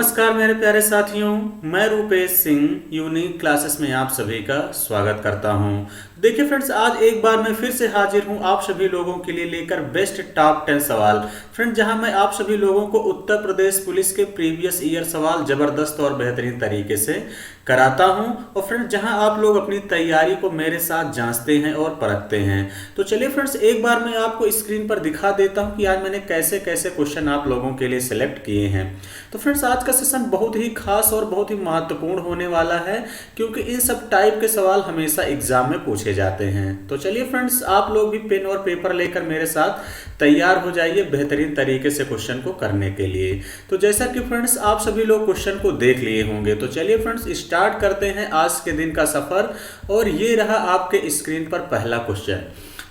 नमस्कार मेरे प्यारे साथियों, मैं रूपेश सिंह यूनिक क्लासेस में आप सभी का स्वागत करता हूं। देखिए फ्रेंड्स, आज एक बार मैं फिर से हाजिर हूं आप सभी लोगों के लिए लेकर बेस्ट टॉप 10 सवाल। फ्रेंड्स, जहां मैं आप सभी लोगों को उत्तर प्रदेश पुलिस के प्रीवियस ईयर सवाल जबरदस्त और बेहतरीन तरीके से कराता हूं और फ्रेंड्स जहां आप लोग अपनी तैयारी को मेरे साथ जांचते हैं और परखते हैं। तो चलिए फ्रेंड्स, एक बार मैं आपको स्क्रीन पर दिखा देता हूं कि आज मैंने कैसे कैसे क्वेश्चन आप लोगों के लिए सिलेक्ट किए हैं। तो फ्रेंड्स, आज का सेशन बहुत ही खास और बहुत ही महत्वपूर्ण होने वाला है, क्योंकि इन सब टाइप के सवाल हमेशा एग्जाम में पूछे जाते हैं। तो चलिए फ्रेंड्स, आप लोग भी पेन और पेपर लेकर मेरे साथ तैयार हो जाइए बेहतरीन तरीके से क्वेश्चन को करने के लिए। तो जैसा कि फ्रेंड्स आप सभी लोग क्वेश्चन को देख लिए होंगे, तो चलिए फ्रेंड्स स्टार्ट करते हैं आज के दिन का सफर। और ये रहा आपके स्क्रीन पर पहला क्वेश्चन।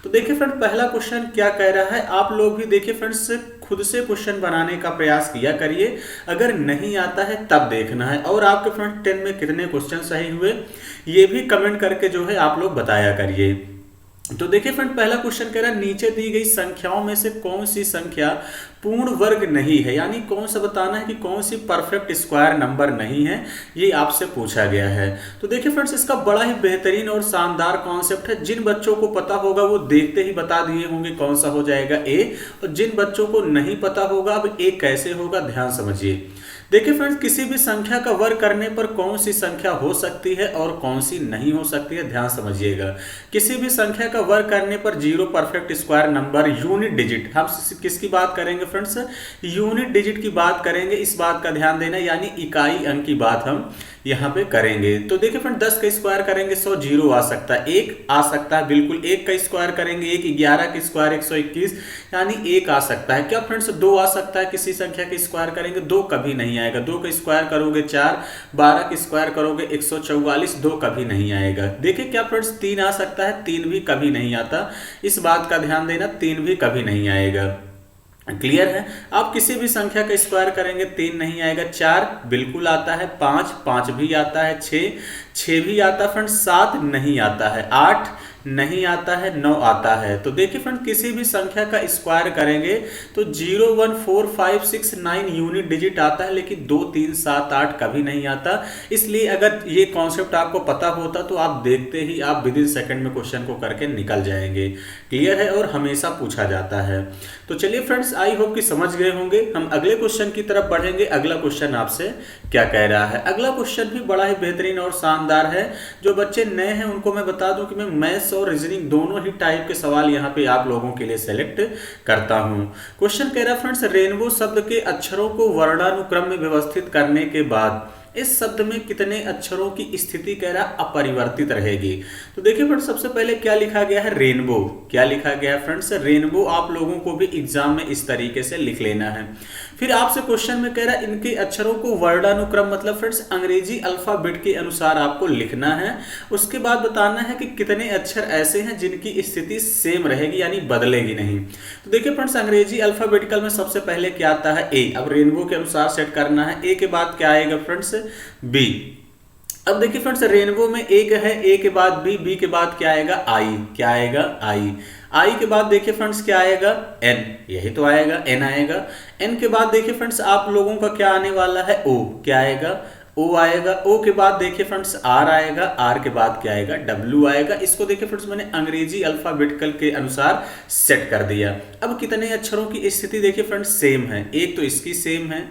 तो देखिए फ्रेंड, पहला क्वेश्चन क्या कह रहा है, आप लोग भी देखिए फ्रेंड्स खुद से क्वेश्चन बनाने का प्रयास किया करिए। अगर नहीं आता है तब देखना है, और आपके फ्रेंड 10 में कितने क्वेश्चन सही हुए ये भी कमेंट करके जो है आप लोग बताया करिए। तो देखिए फ्रेंड, पहला क्वेश्चन कह रहा है नीचे दी गई संख्याओं में से कौन सी संख्या पूर्ण वर्ग नहीं है, यानी कौन सा बताना है कि कौन सी परफेक्ट स्क्वायर नंबर नहीं है, ये आपसे पूछा गया है। तो देखिए फ्रेंड्स, इसका बड़ा ही बेहतरीन और शानदार कॉन्सेप्ट है। जिन बच्चों को पता होगा वो देखते ही बता दिए होंगे कौन सा हो जाएगा ए, और जिन बच्चों को नहीं पता होगा अब ए कैसे होगा ध्यान समझिए। देखिए फ्रेंड्स, किसी भी संख्या का वर्ग करने पर कौन सी संख्या हो सकती है और कौन सी नहीं हो सकती है ध्यान समझिएगा। किसी भी संख्या का वर्ग करने पर zero perfect square number unit digit, हम किसकी बात करेंगे फ्रेंड्स, यूनिट डिजिट की बात करेंगे। इस बात का ध्यान देना, यानी इकाई अंक की बात हम यहाँ पे करेंगे। तो देखिए फ्रेंड, 10 का स्क्वायर करेंगे 100, जीरो आ सकता है, एक आ सकता है बिल्कुल। 1 का स्क्वायर करेंगे 1, 11 का स्क्वायर 121, यानी 1 आ सकता है। क्या फ्रेंड्स 2 आ सकता है, किसी संख्या का स्क्वायर करेंगे 2 कभी नहीं आएगा। 2 का स्क्वायर करोगे 4, 12 का स्क्वायर करोगे 144, 2 कभी नहीं आएगा। देखिए क्या फ्रेंड्स 3 आ सकता है, 3 भी कभी नहीं आता, इस बात का ध्यान देना, 3 भी कभी नहीं आएगा। क्लियर है। आप किसी भी संख्या का स्क्वायर करेंगे 3 नहीं आएगा। 4 बिल्कुल आता है, 5 भी आता है, 6 भी आता है फ्रेंड्स, 7 नहीं आता है, 8 नहीं आता है, 9 आता है। तो देखिए फ्रेंड, किसी भी संख्या का स्क्वायर करेंगे तो 0, 1, 4, 5, 6, 9 यूनिट डिजिट आता है, लेकिन 2, 3, 7, 8 कभी नहीं आता। इसलिए अगर ये कॉन्सेप्ट आपको पता होता तो आप देखते ही आप विद इन सेकंड में क्वेश्चन को करके निकल जाएंगे। क्लियर है, और हमेशा पूछा जाता है। तो चलिए फ्रेंड्स, आई होप कि समझ गए होंगे। हम अगले क्वेश्चन की तरफ बढ़ेंगे। अगला क्वेश्चन आपसे क्या कह रहा है, अगला क्वेश्चन भी बड़ा ही बेहतरीन और शानदार है। जो बच्चे नए हैं उनको मैं बता दूं कि मैं मैथ्स और रीजनिंग दोनों ही टाइप के सवाल यहाँ पे आप लोगों के लिए सेलेक्ट करता हूँ। क्वेश्चन कह रहा है फ्रेंड्स, रेनबो शब्द के अक्षरों को वर्णानुक्रम में व्यवस्थित करने के बाद इस शब्द में कितने अक्षरों की स्थिति कह रहा अपरिवर्तित रहेगी। तो देखिए फ्रेंड्स, सबसे पहले क्या लिखा गया है, रेनबो। क्या लिखा गया है फ्रेंड्स, रेनबो। आप लोगों को भी एग्जाम में इस तरीके से लिख लेना है। फिर आपसे क्वेश्चन में कह रहा है इनके अक्षरों को वर्णानुक्रम मतलब फ्रेंड्स अंग्रेजी अल्फाबेट के अनुसार आपको लिखना है। उसके बाद बताना है कि कितने अक्षर ऐसे हैं जिनकी स्थिति सेम रहेगी, यानी बदलेगी नहीं। तो देखिए फ्रेंड्स, अंग्रेजी अल्फाबेटिकल में सबसे पहले क्या आता है, ए। अब रेनबो के अनुसार सेट करना है। ए के बाद क्या आएगा फ्रेंड्स, बी। अब देखिए फ्रेंड्स, रेनबो में एक है, ए के बाद बी, बी के बाद क्या आएगा, आई। क्या आएगा, आई। आई के बाद देखिए फ्रेंड्स क्या आएगा, एन। यही तो आएगा, एन आएगा। एन के बाद देखिए फ्रेंड्स आप लोगों का क्या आने वाला है, ओ। क्या आएगा, ओ आएगा। ओ के बाद देखिए फ्रेंड्स आर आएगा। आर के बाद क्या आएगा, डब्ल्यू आएगा। इसको देखिए फ्रेंड्स मैंने अंग्रेजी अल्फाबेटिकल के अनुसार सेट कर दिया। अब कितने अक्षरों की स्थिति देखिए फ्रेंड्स सेम है। एक तो इसकी सेम है,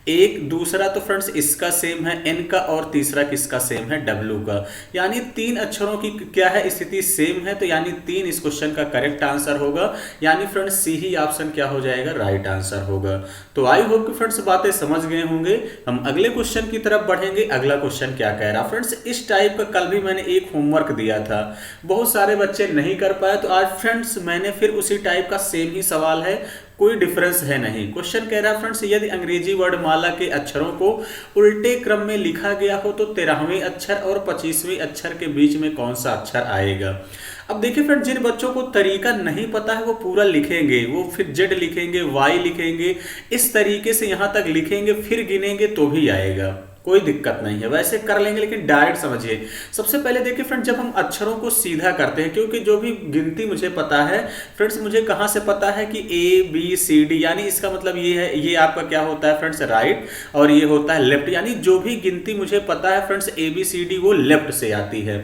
एक दूसरा तो फ्रेंड्स इसका सेम है, एन का, और तीसरा किसका सेम है, डब्ल्यू का। यानी 3 अक्षरों की क्या है, स्थिति सेम है। तो यानी 3 इस क्वेश्चन का करेक्ट आंसर होगा। यानी फ्रेंड्स सी ही ऑप्शन क्या हो जाएगा, राइट आंसर होगा। तो आई होप कि फ्रेंड्स बातें समझ गए होंगे। हम अगले क्वेश्चन की तरफ बढ़ेंगे। अगला क्वेश्चन क्या कह रहा है फ्रेंड्स, इस टाइप का कल भी मैंने एक होमवर्क दिया था, बहुत सारे बच्चे नहीं कर पाए, तो आज फ्रेंड्स मैंने फिर उसी टाइप का सेम ही सवाल है, कोई डिफरेंस है नहीं। क्वेश्चन कह रहा है फ्रेंड्स, यदि अंग्रेजी वर्णमाला के अक्षरों को उल्टे क्रम में लिखा गया हो तो 13वें अक्षर और 25वें अक्षर के बीच में कौन सा अक्षर आएगा। अब देखिए फ्रेंड, जिन बच्चों को तरीका नहीं पता है वो पूरा लिखेंगे, वो फिर जेड लिखेंगे, वाई लिखेंगे, इस तरीके से यहाँ तक लिखेंगे, फिर गिनेंगे तो भी आएगा। कोई दिक्कत नहीं है, वैसे कर लेंगे लेकिन डायरेक्ट समझिए। सबसे पहले देखिए फ्रेंड, जब हम अक्षरों को सीधा करते हैं, क्योंकि जो भी गिनती मुझे पता है फ्रेंड्स, मुझे कहाँ से पता है कि ABCD, यानी इसका मतलब ये है, ये आपका क्या होता है फ्रेंड्स, राइट, और ये होता है लेफ्ट, यानी जो भी गिनती मुझे पता है फ्रेंड्स ABCD वो लेफ्ट से आती है।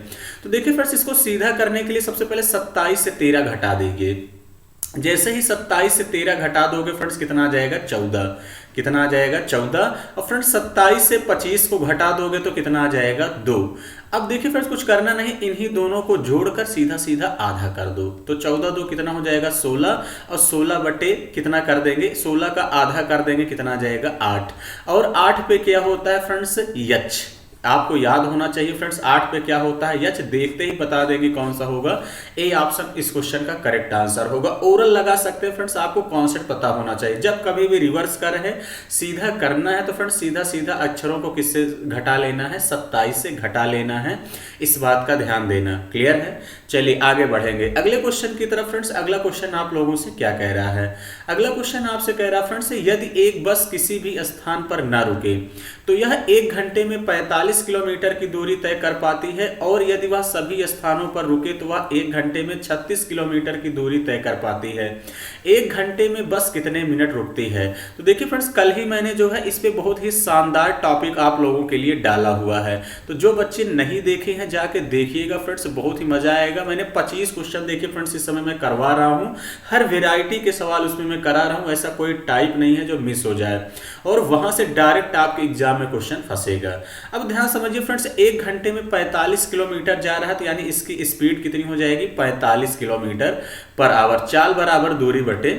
तो देखिए फ्रेंड्स, इसको सीधा करने के लिए सबसे पहले 27 से 13 घटा दीजिए। जैसे ही 27 से 13 घटा दोगे फ्रेंड्स, कितना आ जाएगा, 14। कितना आ जाएगा, 14। और फ्रेंड्स 27 से 25 को घटा दोगे तो कितना आ जाएगा, 2। अब देखिए फ्रेंड्स, कुछ करना नहीं, इन्हीं दोनों को जोड़कर सीधा सीधा आधा कर दो, तो 14 2 कितना हो जाएगा, 16, और 16 बटे कितना कर देंगे, 16 का आधा कर देंगे, कितना आ जाएगा, 8। और 8 पे क्या होता है फ्रेंड्स, यच। आपको याद होना चाहिए फ्रेंड्स, 8 पे क्या होता है, यच। देखते ही बता देंगे कौन सा होगा। ए ऑप्शन इस क्वेश्चन का करेक्ट आंसर होगा। ओरल लगा सकते हैं फ्रेंड्स, आपको कॉन्सेप्ट पता होना चाहिए। जब कभी भी रिवर्स कर रहे हैं, सीधा करना है तो फ्रेंड्स सीधा सीधा अक्षरों को किससे घटा लेना है, 27 से घटा लेना है। इस बात का ध्यान देना। क्लियर है? चलिए आगे बढ़ेंगे अगले क्वेश्चन की तरफ फ्रेंड्स। अगला क्वेश्चन आप लोगों से क्या कह रहा है, अगला क्वेश्चन आपसे कह रहा है फ्रेंड्स, यदि एक बस किसी भी स्थान पर न रुके तो यह 1 घंटे में 45 किलोमीटर की दूरी तय कर पाती है, और यदि वह सभी स्थानों पर रुके तो वह 1 घंटे में 36 किलोमीटर की दूरी तय कर पाती है। 1 घंटे में बस कितने मिनट रुकती है? तो देखिए फ्रेंड्स, कल ही मैंने जो है इस पे बहुत ही शानदार टॉपिक आप लोगों के लिए डाला हुआ है, तो जो बच्चे नहीं देखे हैं जाके देखिएगा फ्रेंड्स, बहुत ही मजा आएगा। मैंने 25 क्वेश्चन देखिए फ्रेंड्स इस समय मैं करवा रहा हूँ, हर वेराइटी के सवाल उसमें मैं करा रहा हूँ, ऐसा कोई टाइप नहीं है जो मिस हो जाए, और वहां से डायरेक्ट आपके एग्जाम में क्वेश्चन फंसेगा। अब ध्यान समझिए फ्रेंड्स, 1 घंटे में 45 किलोमीटर जा रहा है, तो यानी इसकी स्पीड कितनी हो जाएगी, 45 किलोमीटर पर आवर। चाल बराबर दूरी बटे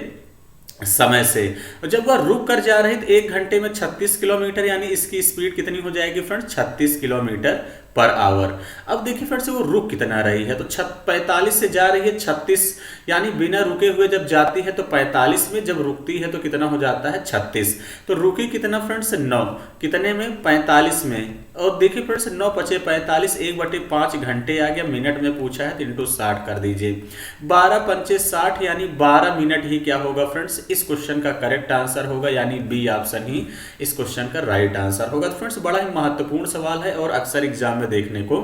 समय से। और जब वह रुक कर जा रही तो 1 घंटे में 36 किलोमीटर, यानी इसकी स्पीड कितनी हो जाएगी फ्रेंड्स, 36 किलोमीटर पर आवर। अब देखिए फ्रेंड्स, वो रुक कितना रही है, तो 45 से जा रही है 36, यानी बिना रुके हुए जब जाती है तो 45 में, जब रुकती है तो कितना हो जाता है, 36। तो रुकी कितना फ्रेंड्स, 9, कितने में, 45 में। और देखिए फ्रेंड्स, 9 पचे 45, 1/5 घंटे आ गया, मिनट में पूछा है तो इंटू 60 कर दीजिए, 12 पंचे 60, यानी 12 मिनट ही क्या होगा फ्रेंड्स, इस क्वेश्चन का करेक्ट आंसर होगा, यानी बी ऑप्शन ही इस क्वेश्चन का राइट आंसर होगा। तो फ्रेंड्स, बड़ा ही महत्वपूर्ण सवाल है और अक्सर एग्जाम में देखने को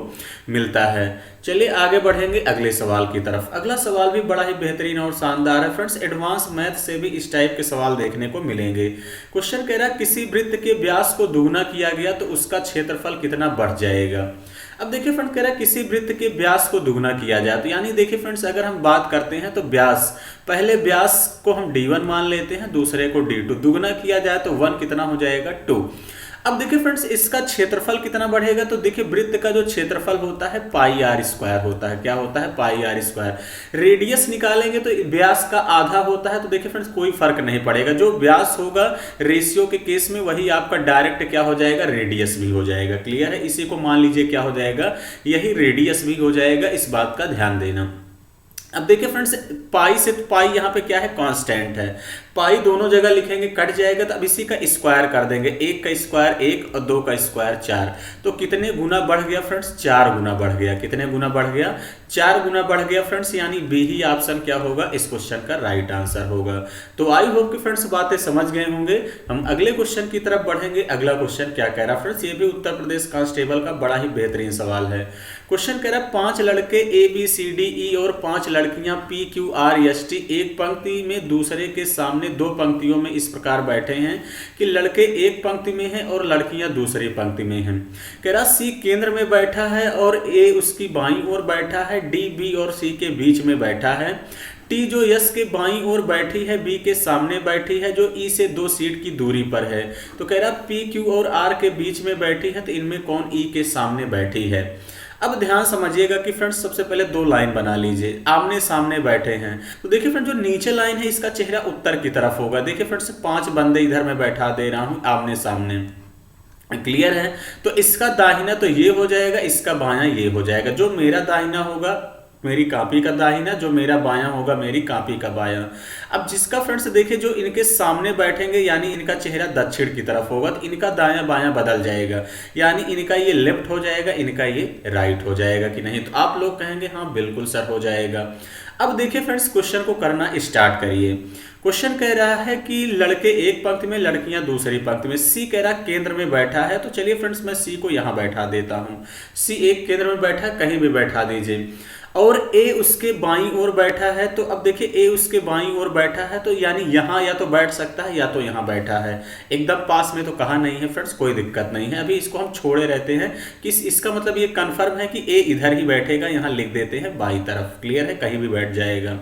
मिलता है। चलिए आगे बढ़ेंगे अगले सवाल की तरफ। अगला सवाल भी बड़ा ही बेहतरीन और शानदार है फ्रेंड्स, एडवांस मैथ से भी इस टाइप के सवाल देखने को मिलेंगे। क्वेश्चन कह रहा है, किसी वृत्त के व्यास को दुगना किया गया तो उसका क्षेत्रफल कितना बढ़ जाएगा। अब देखिए फ्रेंड्स, कह रहा है किसी वृत्त के व्यास को दुगना किया जाए, तो यानी देखिए फ्रेंड्स, अगर हम बात करते हैं तो व्यास, पहले व्यास को हम d1 मान लेते हैं, दूसरे को d2, दुगना किया जाए तो 1 कितना हो जाएगा, 2। अब देखिए फ्रेंड्स, इसका क्षेत्रफल कितना बढ़ेगा, तो देखिए वृत्त का जो क्षेत्रफल होता है पाई आर स्क्वायर होता है, क्या होता है, पाई आर स्क्वायर। रेडियस निकालेंगे तो व्यास का आधा होता है, तो देखिए फ्रेंड्स कोई फर्क नहीं पड़ेगा, जो व्यास होगा रेशियो के केस में वही आपका डायरेक्ट क्या हो जाएगा, रेडियस भी हो जाएगा। क्लियर है? इसी को मान लीजिए क्या हो जाएगा, यही रेडियस भी हो जाएगा, इस बात का ध्यान देना। अब देखिए फ्रेंड्स, पाई से पाई यहाँ पे क्या है, कांस्टेंट है, पाई दोनों जगह लिखेंगे कट जाएगा, तो अब इसी का स्क्वायर कर देंगे, 1 का स्क्वायर 1 और 2 का स्क्वायर 4, तो कितने गुना बढ़ गया फ्रेंड्स, 4 गुना बढ़ गया। कितने गुना बढ़ गया, 4 गुना बढ़ गया फ्रेंड्स, यानी बी ही ऑप्शन क्या होगा, इस क्वेश्चन का राइट आंसर होगा। तो आई होप कि फ्रेंड्स बातें समझ गए होंगे। हम अगले क्वेश्चन की तरफ बढ़ेंगे। अगला क्वेश्चन क्या कह रहा फ्रेंड्स, ये भी उत्तर प्रदेश कांस्टेबल का बड़ा ही बेहतरीन सवाल है। क्वेश्चन कह रहा है, 5 लड़के ABCDE और 5 लड़कियां PQRST एक पंक्ति में दूसरे के सामने 2 पंक्तियों में इस प्रकार बैठे हैं कि लड़के एक पंक्ति में हैं और लड़कियां दूसरी पंक्ति में हैं। कह रहा C केंद्र में बैठा है और A उसकी बाईं ओर बैठा है, D B और C के बीच में बैठा है, T जो यस के बाईं ओर बैठी है, B के सामने बैठी है, जो E से 2 सीट की दूरी पर है। तो कह रहा P Q और R के बीच में बैठी है, तो इनमें कौन E के सामने बैठी है। अब ध्यान समझिएगा कि फ्रेंड्स, सबसे पहले 2 लाइन बना लीजिए, आमने सामने बैठे हैं, तो देखिए फ्रेंड्स, जो नीचे लाइन है इसका चेहरा उत्तर की तरफ होगा। देखिए फ्रेंड्स, 5 बंदे इधर मैं बैठा दे रहा हूं आमने सामने। क्लियर है? तो इसका दाहिना तो ये हो जाएगा, इसका बायां ये हो जाएगा। जो मेरा दाहिना होगा मेरी कॉपी का दाहिना, जो मेरा बायां होगा मेरी कॉपी का बायां। अब जिसका फ्रेंड्स देखिए, जो इनके सामने बैठेंगे यानी इनका चेहरा दक्षिण की तरफ होगा, तो इनका दायां बायां बदल जाएगा, यानी इनका ये लेफ्ट हो जाएगा, इनका ये राइट हो जाएगा कि नहीं। तो आप लोग कहेंगे हाँ बिल्कुल सर हो जाएगा। अब देखिए फ्रेंड्स, क्वेश्चन को करना स्टार्ट करिए। क्वेश्चन कह रहा है कि लड़के एक पंक्ति में, लड़कियां दूसरी पंक्ति में। सी कह रहा है केंद्र में बैठा है, तो चलिए फ्रेंड्स मैं सी को यहां बैठा देता हूं। सी एक केंद्र में बैठा है, कहीं भी बैठा दीजिए। और ए उसके बाईं ओर बैठा है, तो अब देखिए ए उसके बाईं ओर बैठा है, तो यानी यहां या तो बैठ सकता है या तो यहां बैठा है। एकदम पास में तो कहा नहीं है फ्रेंड्स, कोई दिक्कत नहीं है। अभी इसको हम छोड़े रहते हैं कि इसका मतलब ये कंफर्म है कि ए इधर ही बैठेगा, यहां लिख देते हैं बाईं तरफ। क्लियर है, कहीं भी बैठ जाएगा।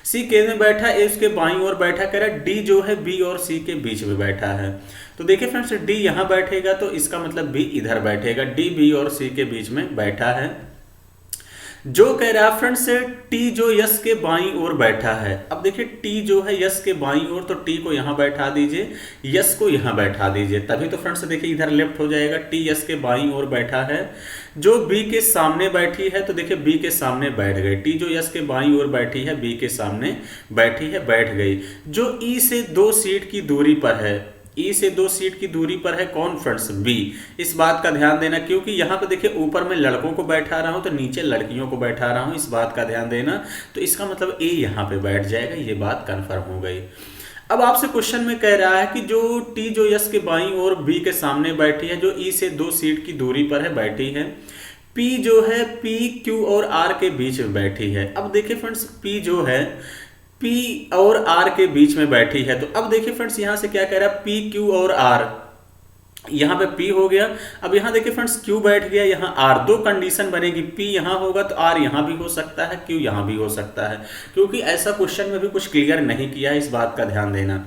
सी केंद्र में बैठा, ए उसके बाईं ओर बैठा। कह रहा है डी जो है बी और सी के बीच में बैठा है, तो देखिए फ्रेंड्स डी यहां बैठेगा, तो इसका मतलब बी इधर बैठेगा। डी बी और सी के बीच में बैठा है। जो कह रहा है फ्रेंड्स टी जो यस के बाईं ओर बैठा है। अब देखिए टी जो है यस के बाईं ओर, तो टी को यहां बैठा दीजिए, यस को यहां बैठा दीजिए, तभी तो फ्रेंड्स देखिए इधर लेफ्ट हो जाएगा। टी यस के बाईं ओर बैठा है। जो बी के सामने बैठी है, तो देखिए बी के सामने बैठ गई। टी जो यस के बाईं ओर बैठी है, बी के सामने बैठी है, बैठ गई। जो ई से 2 सीट की दूरी पर है, ई से 2 सीट की दूरी पर है कौन फ्रेंड्स, बी। इस बात का ध्यान देना, क्योंकि यहां पे देखिए ऊपर में लड़कों को बैठा रहा हूं तो नीचे लड़कियों को बैठा रहा हूं, इस बात का ध्यान देना। तो इसका मतलब ए यहां पे बैठ जाएगा, ये बात कंफर्म हो गई। अब आपसे क्वेश्चन में कह रहा है कि जो टी जो यस के बाईं ओर बी के सामने बैठी है, जो ई से 2 सीट की दूरी पर है बैठी है। पी जो है पी क्यू और आर के बीच में बैठी है। अब देखिए फ्रेंड्स पी जो है P और R के बीच में बैठी है, तो अब देखिए फ्रेंड्स यहां से क्या कह रहा है, P Q और R। यहां पे P हो गया। अब यहां देखिए फ्रेंड्स Q बैठ गया, यहां R। दो कंडीशन बनेगी, P यहां होगा तो R यहां भी हो सकता है, Q यहां भी हो सकता है, क्योंकि ऐसा क्वेश्चन में भी कुछ क्लियर नहीं किया है, इस बात का ध्यान देना।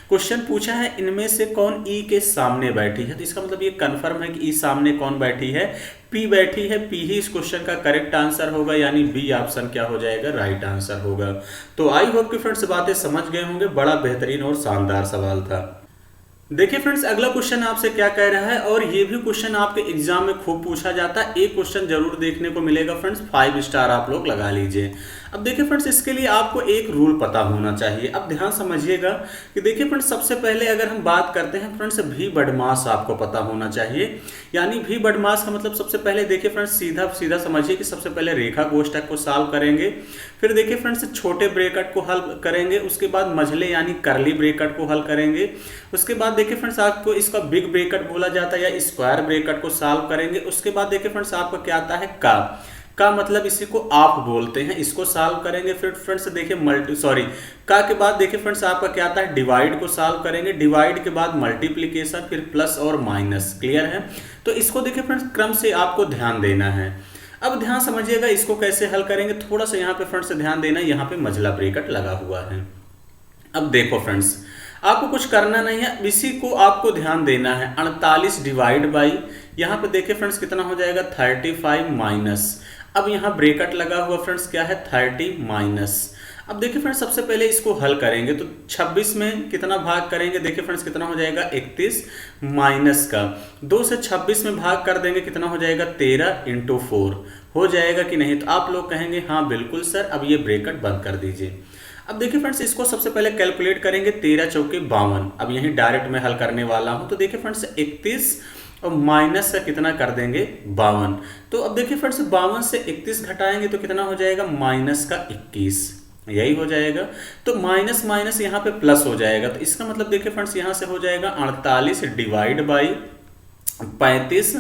क्वेश्चन पूछा है इनमें से कौन E के सामने बैठी है, तो इसका मतलब ये कंफर्म है कि E सामने कौन बैठी है, P बैठी है। P ही इस क्वेश्चन का करेक्ट आंसर होगा, यानी बी ऑप्शन क्या हो जाएगा, राइट आंसर होगा। तो आई होप कि फ्रेंड्स बातें समझ गए होंगे, बड़ा बेहतरीन और शानदार सवाल था। देखिए फ्रेंड्स अगला क्वेश्चन आपसे क्या कह रहा है, और ये भी क्वेश्चन आपके एग्जाम में खूब पूछा जाता है। एक क्वेश्चन जरूर देखने को मिलेगा फ्रेंड्स, 5 स्टार आप लोग लगा लीजिए। अब देखिए फ्रेंड्स इसके लिए आपको एक रूल पता होना चाहिए। अब ध्यान समझिएगा कि देखिए फ्रेंड्स सबसे पहले अगर हम बात करते हैं फ्रेंड्स भी बदमाश आपको पता होना चाहिए। यानी भी बदमाश का मतलब सबसे पहले देखिए फ्रेंड्स सीधा सीधा समझिए कि सबसे पहले रेखा कोष्ठक को सॉल्व करेंगे, फिर देखिए फ्रेंड्स छोटे ब्रैकेट को हल करेंगे, उसके बाद मझले यानी करली ब्रैकेट को हल करेंगे, उसके बाद देखिए फ्रेंड्स आपको इसका बिग ब्रैकेट बोला जाता है या स्क्वायर ब्रैकेट को सॉल्व करेंगे। उसके बाद देखिए फ्रेंड्स आपको क्या आता है का मतलब इसी को आप बोलते हैं, इसको सॉल्व करेंगे। फिर फ्रेंड्स देखिए का के बाद देखिए फ्रेंड्स आपका क्या आता है, डिवाइड को सॉल्व करेंगे, डिवाइड के बाद मल्टीप्लिकेशन, फिर प्लस और माइनस। क्लियर है, तो इसको देखिए फ्रेंड्स क्रम से आपको ध्यान देना है। अब ध्यान समझिएगा इसको कैसे हल करेंगे, थोड़ा सा यहाँ पे फ्रेंड्स ध्यान देना, यहाँ पे मझला ब्रैकेट लगा हुआ है। अब देखो फ्रेंड्स आपको कुछ करना नहीं है, इसी को आपको ध्यान देना है। 48 डिवाइड बाई, यहाँ पे देखिए फ्रेंड्स कितना हो जाएगा 35 माइनस। अब यहाँ ब्रैकेट लगा हुआ फ्रेंड्स क्या है 30 माइनस। अब देखिए फ्रेंड्स सबसे पहले इसको हल करेंगे तो 26 में कितना भाग करेंगे, देखिए फ्रेंड्स कितना हो जाएगा 31 माइनस का 2 से 26 में भाग कर देंगे, कितना हो जाएगा 13 इंटू 4 हो जाएगा कि नहीं। तो आप लोग कहेंगे हाँ बिल्कुल सर, अब ये ब्रैकेट बंद कर दीजिए। अब देखिए फ्रेंड्स इसको सबसे पहले कैलकुलेट करेंगे, 13 चौके 52। अब यही डायरेक्ट में हल करने वाला हूं, तो देखिए फ्रेंड्स 31 और माइनस से कितना कर देंगे 52। तो अब देखिए फ्रेंड्स 52 से 31 घटाएंगे तो कितना हो जाएगा माइनस का 21, यही हो जाएगा। तो माइनस माइनस यहाँ पे प्लस हो जाएगा, तो इसका मतलब देखिए फ्रेंड्स यहाँ से हो जाएगा 48 डिवाइड बाई 35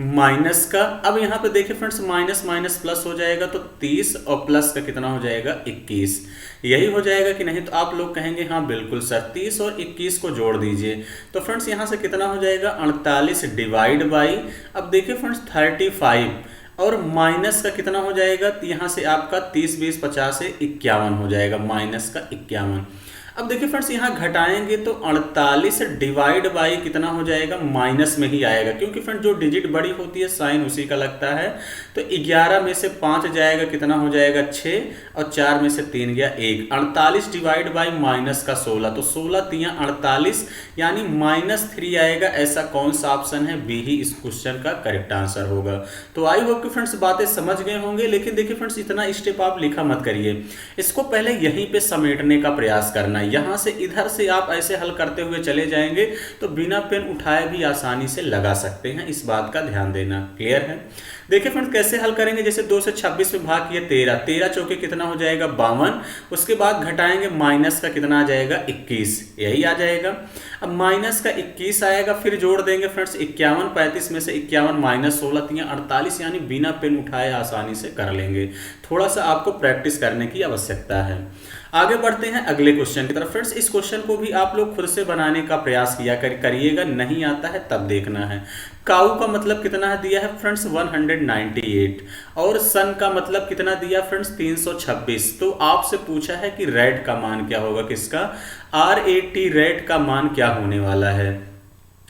माइनस का। अब यहाँ पे देखिए फ्रेंड्स माइनस माइनस प्लस हो जाएगा, तो 30 और प्लस का कितना हो जाएगा 21, यही हो जाएगा कि नहीं। तो आप लोग कहेंगे हाँ बिल्कुल सर, 30 और 21 को जोड़ दीजिए। तो फ्रेंड्स यहाँ से कितना हो जाएगा 48 डिवाइड बाई, अब देखिए फ्रेंड्स 35 और माइनस का कितना हो जाएगा, यहाँ से आपका 30 20 50 से 51 हो जाएगा, माइनस का 51। अब देखिए फ्रेंड्स यहाँ घटाएंगे तो 48 डिवाइड बाई कितना हो जाएगा माइनस में ही आएगा, क्योंकि फ्रेंड जो डिजिट बड़ी होती है साइन उसी का लगता है। तो 11 में से 5 जाएगा, कितना हो जाएगा 6 और 4 में से 3 गया 1। 48 डिवाइड बाई माइनस का 16, तो 16 3 48 यानी -3 आएगा। ऐसा कौन सा ऑप्शन है, बी ही इस क्वेश्चन का करेक्ट आंसर होगा। तो आई होप कि फ्रेंड्स बातें समझ गए होंगे, लेकिन देखिए फ्रेंड्स इतना स्टेप आप लिखा मत करिए, इसको पहले यहीं पे समेटने का प्रयास करना। है। यहाँ से इधर से आप ऐसे हल करते हुए चले जाएंगे तो बिना पेन उठाए भी आसानी से लगा सकते हैं, इस बात का ध्यान देना। क्लियर है? देखिए फ्रेंड्स कैसे हल करेंगे, जैसे 2 से 26 में भाग किए 13, 13 चौके कितना हो जाएगा 52, उसके बाद घटाएंगे माइनस का कितना आ जाएगा 21, यही आ जाएगा। अब माइनस का 21 आएगा, फिर जोड़ देंगे फ्रेंड्स 51, 35 में से 51 माइनस 16 3 48, यानी बिना पेन उठाए आसानी से कर लेंगे। थोड़ा सा आपको प्रैक्टिस करने की आवश्यकता है। आगे बढ़ते हैं अगले क्वेश्चन की तरफ। फ्रेंड्स इस क्वेश्चन को भी आप लोग खुद से बनाने का प्रयास करिएगा, नहीं आता है तब देखना है। काऊ का मतलब कितना है दिया है फ्रेंड्स 198, और सन का मतलब कितना दिया फ्रेंड्स 326। तो आपसे पूछा है कि रेड का मान क्या होगा, किसका, RAT रेड का मान क्या होने वाला है।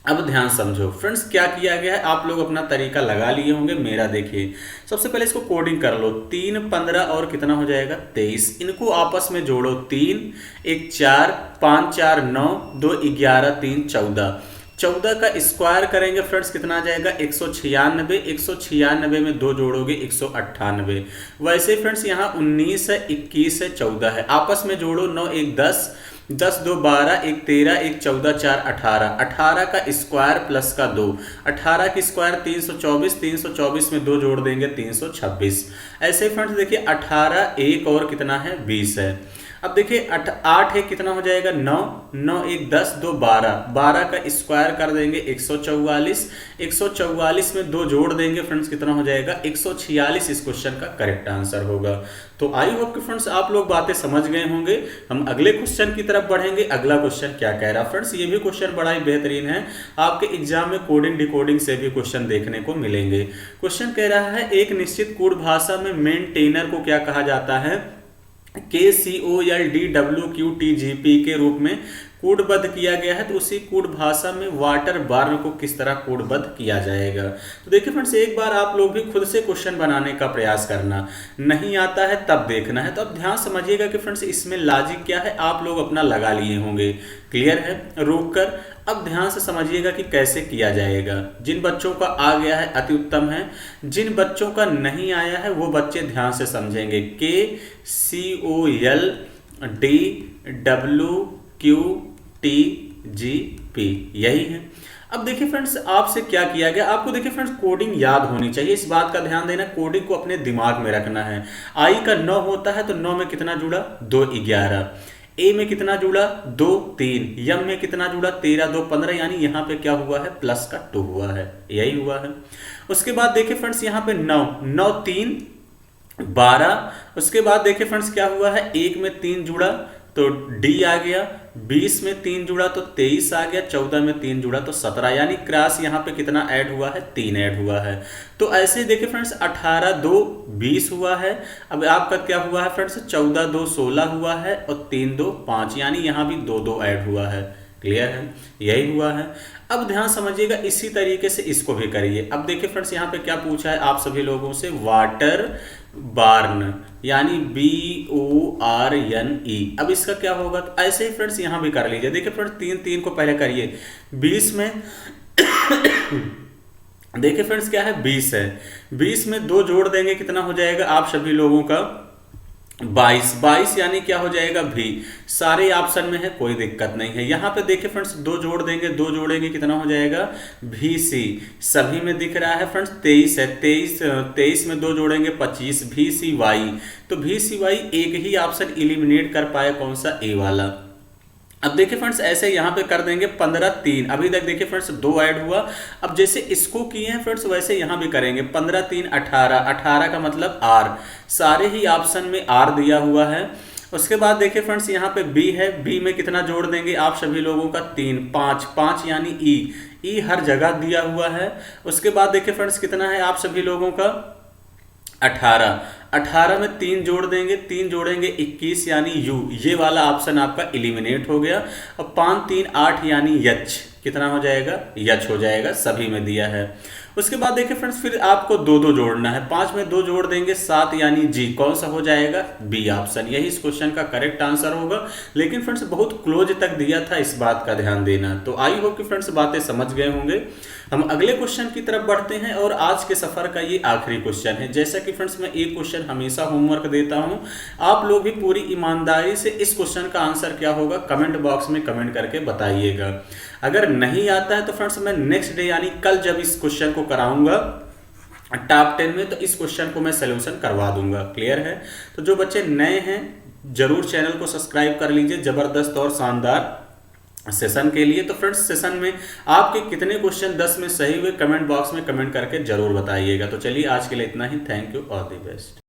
अब ध्यान समझो फ्रेंड्स क्या किया गया है, आप लोग अपना तरीका लगा लिए होंगे, मेरा देखिए। सबसे पहले इसको कोडिंग कर लो, 3 15 और कितना हो जाएगा 23, इनको आपस में जोड़ो, 3 1 4 5 4 9 2 11 3 14, 14 का स्क्वायर करेंगे फ्रेंड्स कितना आ जाएगा 196, 196 में 2 जोड़ोगे 198। वैसे फ्रेंड्स यहाँ 19 है, 21 है, 14 है, आपस में जोड़ो, 9 1 10 10 2 12 1 13 1 14 4 18, 18 का स्क्वायर प्लस का 2, 18 की स्क्वायर 324, 324 में 2 जोड़ देंगे 326। ऐसे फ्रेंड्स देखिए 18 1 और कितना है 20 है। अब देखिए 8 है कितना हो जाएगा 9, 9 1 10 2 12, 12 का स्क्वायर कर देंगे 144, 144 में 2 जोड़ देंगे फ्रेंड्स कितना हो जाएगा 146। इस क्वेश्चन का करेक्ट आंसर होगा। तो आई होप कि फ्रेंड्स आप लोग बातें समझ गए होंगे। हम अगले क्वेश्चन की तरफ बढ़ेंगे। अगला क्वेश्चन क्या कह रहा फ्रेंड्स, ये भी क्वेश्चन बड़ा ही बेहतरीन है, आपके एग्जाम में कोडिंग डिकोडिंग से भी क्वेश्चन देखने को मिलेंगे। क्वेश्चन कह रहा है एक निश्चित कोड भाषा में मेंटेनर को क्या कहा जाता है, KCOLDWQTGP के रूप में कोडबद्ध किया गया है। तो उसी कोड भाषा में वाटर बार्न को किस तरह कोडबद्ध किया जाएगा। तो देखिए फ्रेंड्स एक बार आप लोग भी खुद से क्वेश्चन बनाने का प्रयास करना, नहीं आता है तब देखना है। तो अब ध्यान समझिएगा कि फ्रेंड्स इसमें लॉजिक क्या है, आप लोग अपना लगा लिए होंगे। क्लियर है? रोक कर अब ध्यान से समझिएगा कि कैसे किया जाएगा। जिन बच्चों का आ गया है अति उत्तम है, जिन बच्चों का नहीं आया है वो बच्चे ध्यान से समझेंगे। KCOLDWQTGP यही है। अब देखिए फ्रेंड्स आपसे क्या किया गया, आपको देखिए फ्रेंड्स कोडिंग याद होनी चाहिए, इस बात का ध्यान देना, कोडिंग को अपने दिमाग में रखना है। आई का 9 होता है तो 9 में कितना जुड़ा 2 11, ए में कितना जुड़ा 2 3, यम में कितना जुड़ा 13 2 15, यानी यहाँ पे क्या हुआ है प्लस का 2 हुआ है, यही हुआ है। उसके बाद देखिए फ्रेंड्स यहाँ पे 9 9 3 12, उसके बाद देखिए फ्रेंड्स क्या हुआ है 1 में 3 जुड़ा तो डी आ गया, 20 में 3 जुड़ा तो 23 आ गया, 14 में 3 जुड़ा तो 17, यानी क्रॉस यहाँ पे कितना ऐड हुआ है 3 ऐड हुआ है। तो ऐसे देखिए फ्रेंड्स 18 2 20 हुआ है। अब आपका क्या हुआ है फ्रेंड्स 14 2 16 हुआ है और 3 2 5, यानी यहाँ भी 2 2 ऐड हुआ है। क्लियर है? यही हुआ है। अब ध्यान समझिएगा, इसी तरीके से इसको भी करिए। अब देखिए फ्रेंड्स यहाँ पे क्या पूछा है आप सभी लोगों से, वाटर बार्न यानी BORNE। अब इसका क्या होगा, तो ऐसे ही फ्रेंड्स यहाँ भी कर लीजिए। देखिए फ्रेंड्स 3 3 को पहले करिए, 20 में देखिए फ्रेंड्स क्या है 20 है, 20 में 2 जोड़ देंगे कितना हो जाएगा आप सभी लोगों का 22, 22 यानी क्या हो जाएगा भी। सारे ऑप्शन में है कोई दिक्कत नहीं है। यहाँ पे देखिए फ्रेंड्स 2 जोड़ देंगे, 2 जोड़ेंगे कितना हो जाएगा VC, सभी में दिख रहा है फ्रेंड्स 23 है, 23 में 2 जोड़ेंगे 25 VCY। तो VCY एक ही ऑप्शन इलिमिनेट कर पाए, कौन सा, ए वाला। अब देखिए फ्रेंड्स ऐसे यहाँ पे कर देंगे 15 3, अभी तक देखिए फ्रेंड्स 2 ऐड हुआ। अब जैसे इसको किए हैं फ्रेंड्स वैसे यहाँ भी करेंगे, 15 3 18, 18 का मतलब R, सारे ही ऑप्शन में R दिया हुआ है। उसके बाद देखिए फ्रेंड्स यहाँ पे B है, B में कितना जोड़ देंगे आप सभी लोगों का 3 5 5, यानी E हर जगह दिया हुआ है। उसके बाद देखिए फ्रेंड्स कितना है आप सभी लोगों का 18, 18 में 3 जोड़ देंगे, 3 जोड़ेंगे 21, यानी U, ये वाला ऑप्शन आपका एलिमिनेट हो गया। अब 5 3 8 यानी H, कितना हो जाएगा H हो जाएगा, सभी में दिया है। उसके बाद देखिए फ्रेंड्स, फिर आपको दो दो जोड़ना है। 5 में 2 जोड़ देंगे 7, यानी जी। कौन सा हो जाएगा? बी ऑप्शन, यही इस क्वेश्चन का करेक्ट आंसर होगा। लेकिन फ्रेंड्स बहुत क्लोज तक दिया था, इस बात का ध्यान देना। तो आई होप कि फ्रेंड्स बातें समझ गए होंगे। हम अगले क्वेश्चन की तरफ बढ़ते हैं और आज के सफर का ये आखिरी क्वेश्चन है। जैसा कि फ्रेंड्स मैं एक क्वेश्चन हमेशा होमवर्क देता हूं, आप लोग भी पूरी ईमानदारी से इस क्वेश्चन का आंसर क्या होगा कमेंट बॉक्स में कमेंट करके बताइएगा। अगर नहीं आता है तो फ्रेंड्स मैं नेक्स्ट डे यानी कल जब इस क्वेश्चन को कराऊंगा टॉप 10 में, तो इस क्वेश्चन को मैं सोल्यूशन करवा दूंगा। क्लियर है? तो जो बच्चे नए हैं जरूर चैनल को सब्सक्राइब कर लीजिए जबरदस्त और शानदार सेशन के लिए। तो फ्रेंड्स सेशन में आपके कितने क्वेश्चन 10 में सही हुए कमेंट बॉक्स में कमेंट करके जरूर बताइएगा। तो चलिए आज के लिए इतना ही। Thank you, all the best.